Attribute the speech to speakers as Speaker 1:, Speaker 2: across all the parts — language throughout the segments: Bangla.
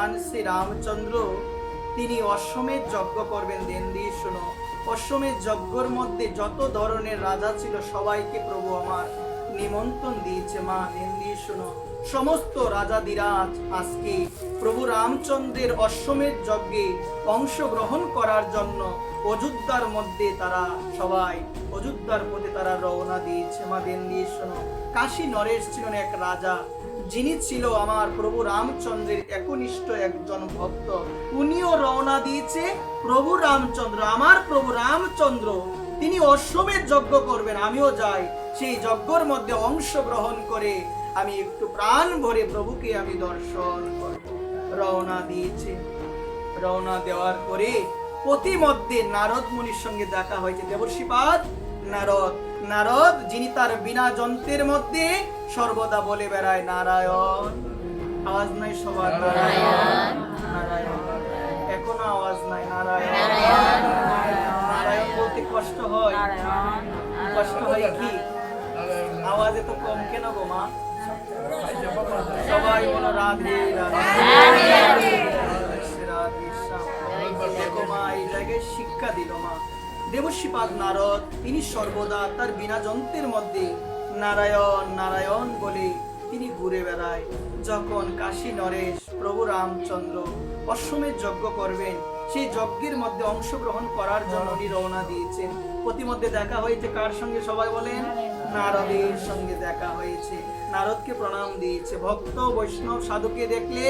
Speaker 1: ভগবান শ্রী রামচন্দ্র তিনি অশ্বমেধ যজ্ঞ করবেন। দেন দিয়ে শোনো, অশ্বমেধ যজ্ঞর মধ্যে যত ধরনের রাজা ছিল সবাইকে প্রভু আমার নিমন্ত্রণ দিয়েছে। মা দেন দিয়ে শোনো, সমস্ত রাজাদিরাজ আজকে প্রভু রামচন্দ্রের অশ্বমেধ যজ্ঞে অংশগ্রহণ করার জন্য অযোধ্যার মধ্যে তারা সবাই অযোধ্যার পথে তারা রওনা দিয়েছে। মা দেন দিয়ে শোনো, কাশী নরেশ ছিলেন এক রাজা, যিনি ছিল আমার প্রভু রামচন্দ্রের একনিষ্ঠ একজন ভক্ত। উনিও রওনা দিয়েছে প্রভু রামচন্দ্র, আমার প্রভু রামচন্দ্র তিনি অশ্বমেধ যজ্ঞ করবেন, আমিও যাই সেই যজ্ঞর মধ্যে অংশগ্রহণ করে আমি একটু প্রাণ ভরে প্রভুকে আমি দর্শন করব। রওনা দিয়েছে। রওনা দেওয়ার পরে পথিমধ্যে নারদ মুনির সঙ্গে দেখা হয়েছে। দেবর্ষিপাদ নারদ, নারদ যিনি তার বিনা যন্ত্রের মধ্যে সর্বদা বলে বেড়ায় নারায়ণ। আওয়াজ নাই সবার? নারায়ণ নারায়ণ। এখনো আওয়াজ নাই? নারায়ণ নারায়ণ বলতে কষ্ট হয়? কষ্ট হয় কি? আওয়াজ এত কম কেন গো মা? সবাই বলো রাধে রাধে। দেখো মা, এই জায়গায় শিক্ষা দিল মা। দেবর্ষিপাদ নারদ তিনি সর্বদা তার বিনা যন্ত্রের মধ্যে নারায়ণ নারায়ণ বলে তিনি ঘুরে বেড়ায়। যখন কাশী নরেশ প্রভু রামচন্দ্র অশ্বমেধ যজ্ঞ করবেন, সেই যজ্ঞের মধ্যে অংশগ্রহণ করার জন্য উনি রওনা দিয়েছেন। প্রতিমধ্যে দেখা হয়েছে কার সঙ্গে? সবাই বলেন, নারদের সঙ্গে দেখা হয়েছে। নারদকে প্রণাম দিয়েছে। ভক্ত বৈষ্ণব সাধুকে দেখলে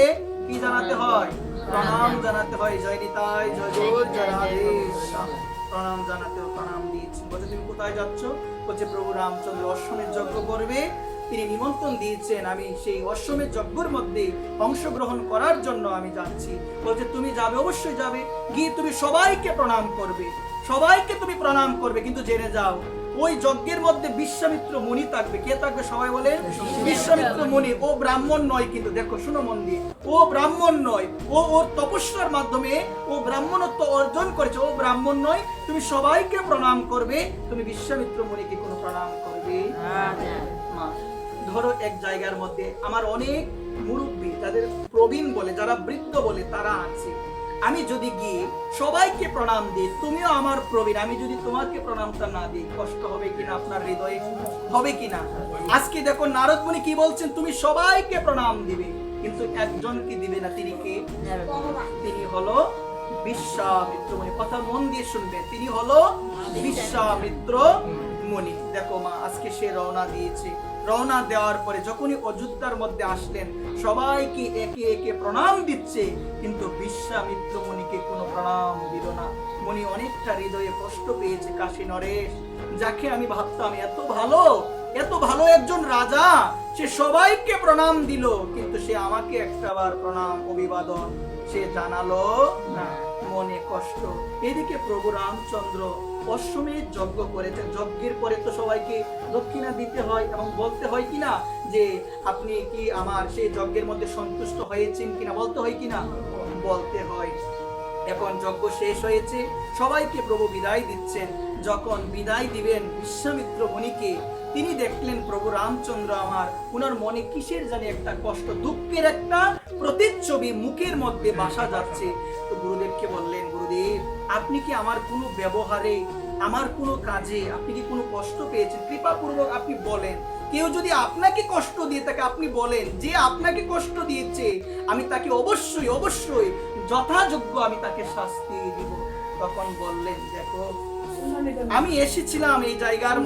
Speaker 1: কি জানাতে হয়? প্রণাম জানাতে হয়। জয় নিতাই, জয় জয় জয় রাধে শ্যাম। প্রণাম জানাতে প্রণাম দিয়েছি। বলছে তুমি কোথায় যাচ্ছ? বলছে প্রভু রামচন্দ্র অশ্বমেধ যজ্ঞ করবে, তিনি নিমন্ত্রণ দিয়েছেন, আমি সেই অশ্বমেধ যজ্ঞের মধ্যে অংশগ্রহণ করার জন্য আমি যাচ্ছি। বলছে তুমি যাবে? অবশ্যই যাবে। গিয়ে তুমি সবাইকে প্রণাম করবে, সবাইকে তুমি প্রণাম করবে, কিন্তু জেনে যাও ওই যজ্ঞের মধ্যে বিশ্বামিত্র মুনি থাকবে। কে থাকবে? সবাই বলেন, বিশ্বামিত্র মুনি। ও ব্রাহ্মণ নয় কিন্তু, দেখো শুনো মন দিয়ে, ও ব্রাহ্মণ নয়, ও ওর তপস্যার মাধ্যমে ও ব্রাহ্মণত্ব অর্জন করেছে, ও ব্রাহ্মণ নয়। তুমি সবাইকে প্রণাম করবে, তুমি বিশ্বামিত্র মুনিকে কোনো প্রণাম করবে না। ধরো এক জায়গার মধ্যে আমার অনেক মুরব্বী, যাদের প্রবীণ বলে, যারা বৃদ্ধ বলে তারা আছে, আমি যদি গিয়ে সবাইকে প্রণাম দিই, তুমিও আমার প্রবীণ, আমি যদি তোমাকে প্রণামটা না দিই, কষ্ট হবে কিনা? আপনার হৃদয়ে হবে কিনা? আজকে দেখো নারদ মুনি কি বলছেন, তুমি সবাইকে প্রণাম দিবে, কিন্তু একজন কি দিবে না। তিনি কে? তিনি হলো বিশ্বামিত্র মুনি। কথা মন দিয়ে শুনবে, তিনি হলো বিশ্বামিত্র মুনি। দেখো মা, আজকে সে রওনা দিয়েছে। রওনা দেওয়ার পরে যখনই অযোধ্যার মধ্যে আসলেন, সবাইকে একে একে প্রণাম দিচ্ছে, কিন্তু বিশ্বামিত্র মুনিকে কোনো প্রণাম দিল না। মুনি অনেকটা হৃদয়ে কষ্ট পেয়েছে। কাশী নরেশ, যাকে আমি ভাবতাম এত ভালো একজন রাজা, সে সবাইকে প্রণাম দিল, কিন্তু সে আমাকে একটাবার প্রণাম অভিবাদন সে জানালো না। মনে কষ্ট। এদিকে প্রভু রামচন্দ্র অশ্বমেধ যজ্ঞ করেছেন। যজ্ঞের পরে তো সবাইকে দক্ষিণা দিতে হয় এবং বলতে হয় কিনা যে আপনি কি আমার সেই যজ্ঞের মধ্যে সন্তুষ্ট হয়েছেন কিনা, বলতে হয় কিনা? বলতে হয়। এখন যজ্ঞ শেষ হয়েছে, সবাইকে প্রভু বিদায় দিচ্ছেন। যখন বিদায় দিবেন বিশ্বামিত্র মুনিকে, তিনি দেখলেন প্রভু রামচন্দ্র আমার, উনার মনে কিসের জানি একটা কষ্ট, দুঃখের একটা প্রতিচ্ছবি মুখের মধ্যে বাসা যাচ্ছে। তো গুরুদেবকে বললেন, গুরুদেব আপনি কি আমার কোনো ব্যবহারে, আমার কোনো কাজে আপনি কি কোনো কষ্ট পেয়েছেন? কৃপাপূর্বক আপনি বলেন। কেউ যদি আপনাকে কষ্ট দিয়ে থাকে, আপনি বলেন, যে আপনাকে কষ্ট দিয়েছে আমি তাকে অবশ্যই অবশ্যই যথাযোগ্য আমি তাকে শাস্তি দিব। তখন বললেন, দেখো আমি এসেছিলাম এই জায়গার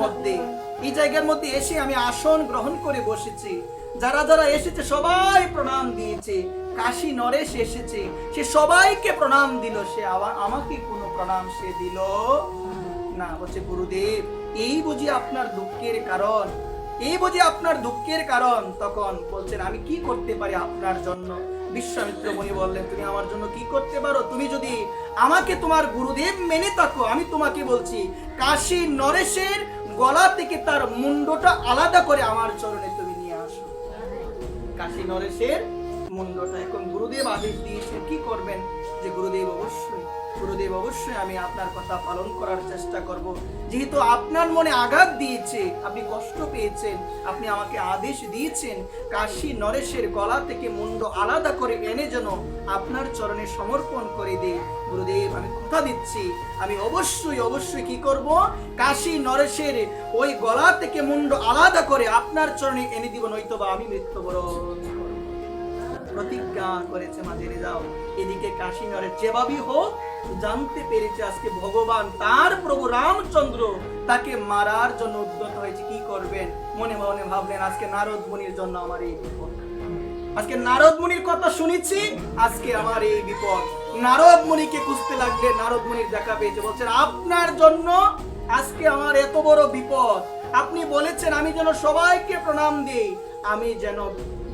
Speaker 1: মধ্যে এসে আমি আসন গ্রহণ করে বসেছি। যারা যারা এসেছে সবাই প্রণাম দিয়েছে। কাশী নরেশ এসেছে, সে সবাইকে প্রণাম দিল, সে আমাকে কোনো প্রণাম সে দিল না। বলছে গুরুদেব এই বুঝি আপনার দুঃখের কারণ, এই বুঝি আপনার দুঃখের কারণ। তখন বলছেন, আমি কি করতে পারি আপনার জন্য? বিশ্বামিত্র মুনি বললেন, তুমি আমার জন্য কি করতে পারো? তুমি যদি আমাকে তোমার গুরুদেব মেনে থাকো, আমি তোমাকে বলছি কাশী নরেশের গলা থেকে তার মুন্ডটা আলাদা করে আমার চরণে তুমি নিয়ে আসো। কাশী নরেশের মুন্ডটা। এখন গুরুদেব আদেশ দিয়েছেন, কি করবেন? যে গুরুদেব অবশ্যই আমি আপনার কথা পালন করার চেষ্টা করব। যেহেতু আপনার মনে আঘাত দিয়েছে, আপনি কষ্ট পেয়েছেন, আপনি আমাকে আদেশ দিয়েছেন কাশী নরেশের গলা থেকে মুন্ড আলাদা করে এনে যেন আপনার চরণে সমর্পণ করে দিই। গুরুদেব, আমি কথা দিচ্ছি, আমি অবশ্যই কি করব? কাশী নরেশের ওই গলা থেকে মুন্ড আলাদা করে আপনার চরণে এনে দিব, নয়তোবা আমি মৃত্যুবরণ করব। প্রতিজ্ঞা করেছে। মা জেনে যাও, এদিকে কাশী নরেশ যেভাবেই হোক জানতে পেরেছে আজকে ভগবান তার প্রভু রামচন্দ্র তাকে মারার জন্য উদ্যত হয়েছে। কি করবেন? মনে মনে ভাবলেন, আজকে নারদ মুনির জন্য আমার এই বিপদ। আজকে নারদ মুনির কথা শুনেছি, আজকে আমার এই বিপদ। নারদ মুনিকে খুঁজতে লাগলেন, নারদ মুনির দেখা পেয়েছে, বলছেন আপনার জন্য আজকে আমার এত বড় বিপদ। আপনি বলেছেন আমি যেন সবাইকে প্রণাম দিই, আমি যেন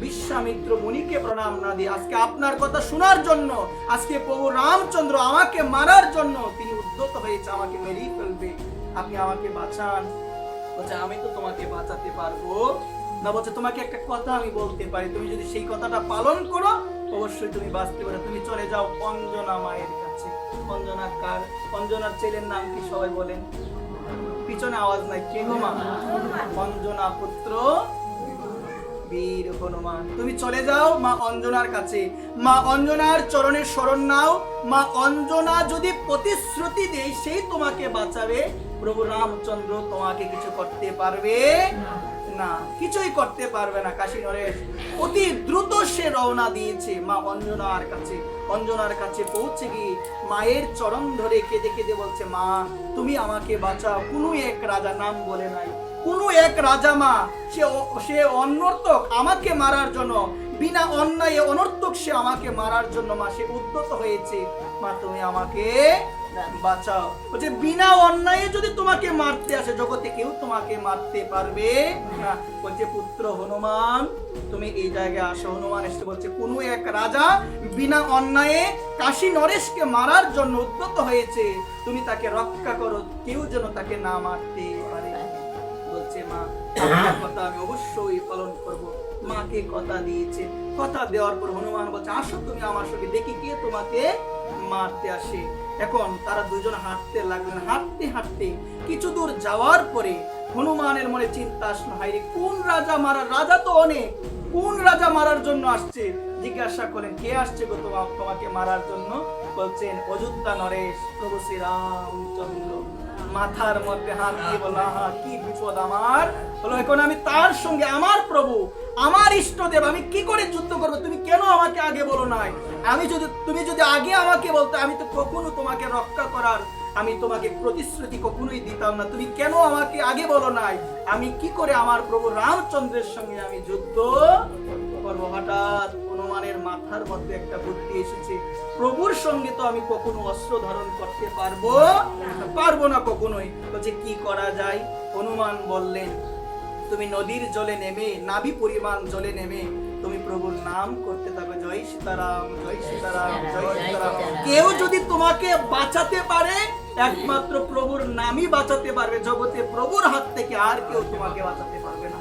Speaker 1: বিশ্বামিত্র মুনিকে প্রণাম না দিই। আজকে আপনার কথা শোনার জন্য আজকে প্রভু রামচন্দ্র আমাকে মারার জন্য তিনি উদ্যত হয়েছে, আমাকে মেরেই ফেলবে। আপনি আমাকে বাঁচান। বলছে আমি তো তোমাকে বাঁচাতে পারবো না। বলছে তোমাকে একটা কথা আমি বলতে পারি, তুমি যদি সেই কথাটা পালন করো অবশ্যই তুমি বাঁচতে পারো। তুমি চলে যাও অঞ্জনা মায়ের কাছে। অঞ্জনা কার? অঞ্জনার ছেলের নাম কি সবাই বলেন? পিছনে আওয়াজ নাই, কে গো মা? অঞ্জনা পুত্র বীর হনুমান। তুমি চলে যাও মা অঞ্জনার কাছে, মা অঞ্জনার চরণের শরণ নাও। মা অঞ্জনা যদি প্রতিশ্রুতি দেয় সেই তোমাকে বাঁচাবে, প্রভু রামচন্দ্র তোমাকে কিছু করতে পারবে না, কিছুই করতে পারবে না। কাশী নরেশ অতি দ্রুত সে রওনা দিয়েছে মা অঞ্জনার কাছে। অঞ্জনার কাছে পৌঁছে গিয়ে মায়ের চরণ ধরে কেঁদে কেঁদে বলছে, মা তুমি আমাকে বাঁচাও। কোনো এক রাজা, নাম বলে নাই, কোনো এক রাজা মা, সে অনর্থক আমাকে মারার জন্য, বিনা অন্যায় অনর্থক সে আমাকে মারার জন্য মা সে উদ্যত হয়েছে। মা তুমি আমাকে বাঁচাও। বলছে বিনা অন্যায়ে যদি তোমাকে মারতে আসে জগতে কেউ তোমাকে মারতে পারবে না। বলছে পুত্র হনুমান তুমি এই জায়গায় আসো। হনুমান এসে বলছে কোনো এক রাজা বিনা অন্যায়ে কাশী নরেশকে মারার জন্য উদ্যত হয়েছে, তুমি তাকে রক্ষা করো, কেউ যেন তাকে না মারতে পারে। বলছে মা আপনার কথা আমি অবশ্যই পালন করব। মাকে কথা দিয়েছে। কথা দেওয়ার পর হনুমান বলছে আসো তুমি আমার সঙ্গে, দেখি কে তোমাকে মারতে আসে। এখন তারা দুজন হাঁটতে লাগলেন। হাঁটতে হাঁটতে কিছু দূর যাওয়ার পরে হনুমানের মনে চিন্তা আসলো, হায়রে কোন রাজা মারার, রাজা তো অনেক, কোন রাজা মারার জন্য আসছে? জিজ্ঞাসা করেন কে আসছে গো তোমাকে মারার জন্য? বলছেন অযোধ্যা নরেশ প্রভু শ্রী রামচন্দ্র। মাথার মধ্যে হাত দিয়ে বলল, কি বিপদ আমার হলো, এখন আমি তার সঙ্গে, আমার প্রভু আমার ইষ্টদেব, আমি কি করে যুদ্ধ করবো? তুমি কেন আমাকে আগে বলো নাই? তুমি যদি আগে আমাকে বলতে আমি তো কখনো তোমাকে রক্ষা করার আমি তোমাকে প্রতিশ্রুতি কখনোই দিতাম না। তুমি কেন আমাকে আগে বলো নাই? আমি কি করে আমার প্রভু রামচন্দ্রের সঙ্গে আমি যুদ্ধ করবো? হঠাৎ হনুমানের মাথার মধ্যে একটা বুদ্ধি এসেছে, প্রভুর সঙ্গে তো আমি কখনো অস্ত্র ধারণ করতে পারবো না কখনোই। বলছে কি করা যায়? হনুমান বললেন তুমি নদীর জলে নেমে, নাভি পরিমাণ জলে নেমে তুমি প্রভুর নাম করতে থাকো, জয় সীতারাম, জয় সীতারাম, জয় সীতারাম। কেউ যদি তোমাকে বাঁচাতে পারে একমাত্র প্রভুর নামই বাঁচাতে পারবে, জগতে প্রভুর হাত থেকে আর কেউ তোমাকে বাঁচাতে পারবে না।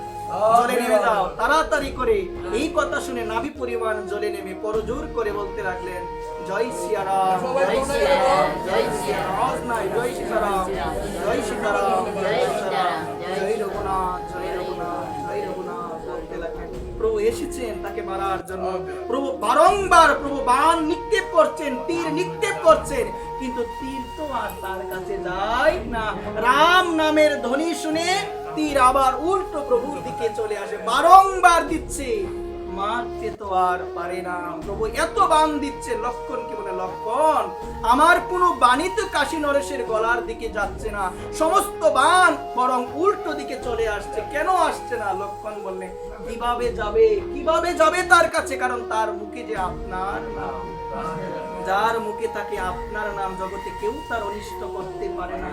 Speaker 1: জলে নেমে যাও তাড়াতাড়ি করে। এই কথা শুনে নাভি পরিমাণ জলে নেমে করজোর করে বলতে লাগলেন, জয় সিয়ারাম, জয় সিয়ারাম, জয় সিয়ারাম, জয় সীতারাম, জয় সীতারাম, জয় সীতারাম, জয় রঘুনাথ, জয় রঘুনাথ, জয় রঘুনাথ বলতে লাগলেন। প্রভু এসেছেন তাকে মারার জন্য। প্রভু বারংবার প্রভু বাণ নিক্ষেপ করছেন, তীর নিক্ষেপ করছেন, কিন্তু তীর তো আর তার কাছে যায় না। রাম নামের ধ্বনি শুনে তীর আবার উল্টো প্রভুর দিকে চলে আসে। বারংবার দিচ্ছে, মারতে তো আর পারে না। প্রভু এত বাণ দিচ্ছে, লক্ষণ কি বলে, লক্ষণ আমার কোনো বাণী তো কাশী নরেশের গলার দিকে যাচ্ছে না, সমস্ত বাণ বরং উল্টো দিকে চলে আসছে। কেন আসছে না? লক্ষণ বললেন কিভাবে যাবে তার কাছে? কারণ তার মুখে যে আপনার নাম, যার মুখে থাকে আপনার নাম, জগতে কেউ তার অনিষ্ট করতে পারে না।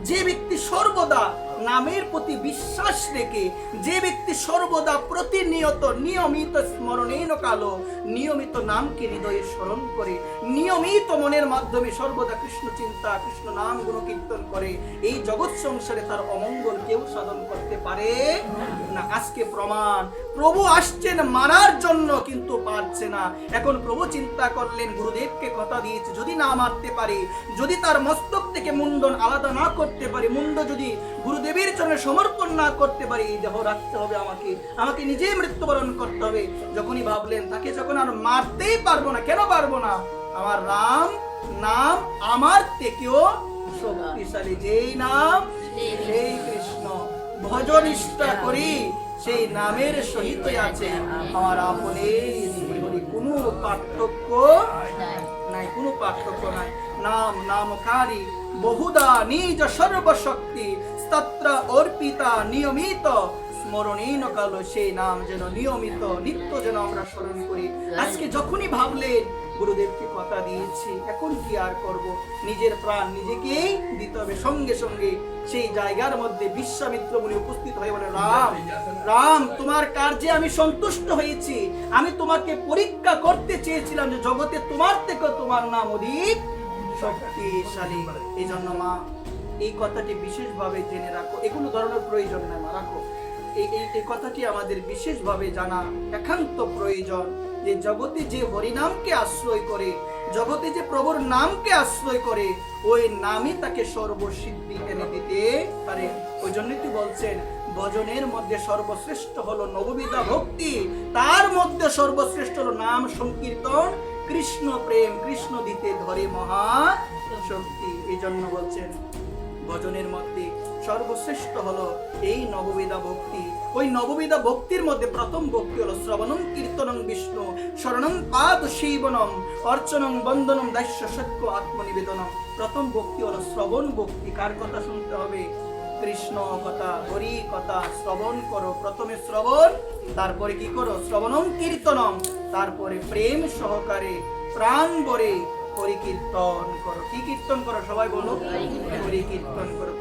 Speaker 1: যে ব্যক্তি সর্বদা নামের প্রতি বিশ্বাস রেখে, যে ব্যক্তি সর্বদা প্রতিনিয়ত নিয়মিত স্মরণেন কালো, নিয়মিত নামকে হৃদয়ে স্মরণ করে, নিয়মিত মনের মাধ্যমে সর্বদা কৃষ্ণ চিন্তা, কৃষ্ণ নাম গুণ কীর্তন করে, এই জগৎ সংসারে তার অমঙ্গল কেউ সাধন করতে পারে না। আজকে প্রমাণ প্রভু আসছেন মারার জন্য, কিন্তু পারছে না। এখন প্রভু চিন্তা করলেন, গুরুদেবকে কথা দিয়েছে, যদি না মারতে পারে, যদি তার মস্তক থেকে মুন্ডন আলাদা না করতে পারে, মুন্ড যদি গুরুদেবের চরণে সমর্পণ না করতে পারে, এই দেহ রাখতে হবে আমাকে, আমাকে নিজেই মৃত্যুবরণ করতে হবে। যখনই ভাবলেন তাকে যখন আর মারতেই পারবো না, কেন পারবো না, আমার রাম নাম আমার থেকেও শক্তিশালী, যেই নাম সেই কৃষ্ণ, ভজন নিষ্ঠা করি সেই নামের সহিত আছে আমার আপনে জীবনে। কোনো পার্থক্য নাই, কোনো পার্থক্য নাই। নাম নামকারী বহুদা নিজ সর্বশক্তি স্তত্র অর্পিতা নিয়মিত স্মরণীন কাল, সেই নাম যেন নিয়মিত নিত্য যেন আমরা স্মরণ করি। আজকে যখনই ভাবলেন গুরুদেবকে কথা দিয়েছি, এখন কি আর করব, নিজের প্রাণ নিজেকেই দিতে হবে। সঙ্গে সঙ্গে সেই জায়গার মধ্যে বিশ্বামিত্র মুনি উপস্থিত হয়ে বলে, রাম রাম, তোমার কার্যে আমি সন্তুষ্ট হয়েছি, আমি তোমাকে পরীক্ষা করতে চেয়েছিলাম যে জগতে তোমার থেকে তোমার নাম অধিক শক্তিশালী। এই জন্য মা এই কথাটি বিশেষভাবে জেনে রাখো, এগুলো ধরনের প্রয়োজন নাই মা, রাখো। এই কথাটি আমাদের বিশেষভাবে জানা একান্ত প্রয়োজন, যে জগতে যে হরিনামকে আশ্রয় করে, জগতে যে প্রভুর নামকে আশ্রয় করে, ওই নামই তাকে সর্বসিদ্ধি এনে দিতে পারে। ওই জন্যই তুই বলছেন, ভজনের মধ্যে সর্বশ্রেষ্ঠ হলো নববিধা ভক্তি, তার মধ্যে সর্বশ্রেষ্ঠ হলো নাম সংকীর্তন, কৃষ্ণ প্রেম, কৃষ্ণ দিতে ধরে মহা শক্তি। এই জন্য বলছেন ভজনের মধ্যে সর্বশ্রেষ্ঠ হলো এই নববিধা ভক্তি। ওই নববিধা ভক্তির মধ্যে প্রথম ভক্তি হলো শ্রবণং কীর্তনং বিষ্ণু শরণং পাদ সেবনম অর্চনং বন্দনম দাস্য সত্য আত্মনিবেদনম। প্রথম ভক্তি হলো শ্রবণ ভক্তি। কার কথা শুনতে হবে? কৃষ্ণ কথা, হরি কথা শ্রবণ করো। প্রথমে শ্রবণ, তারপরে কি করো? শ্রবণং কীর্তনং, তারপরে প্রেম সহকারে প্রাণ ভরে হরি কীর্তন করো। কি কীর্তন করো? সবাই বলো, হরি কীর্তন করো।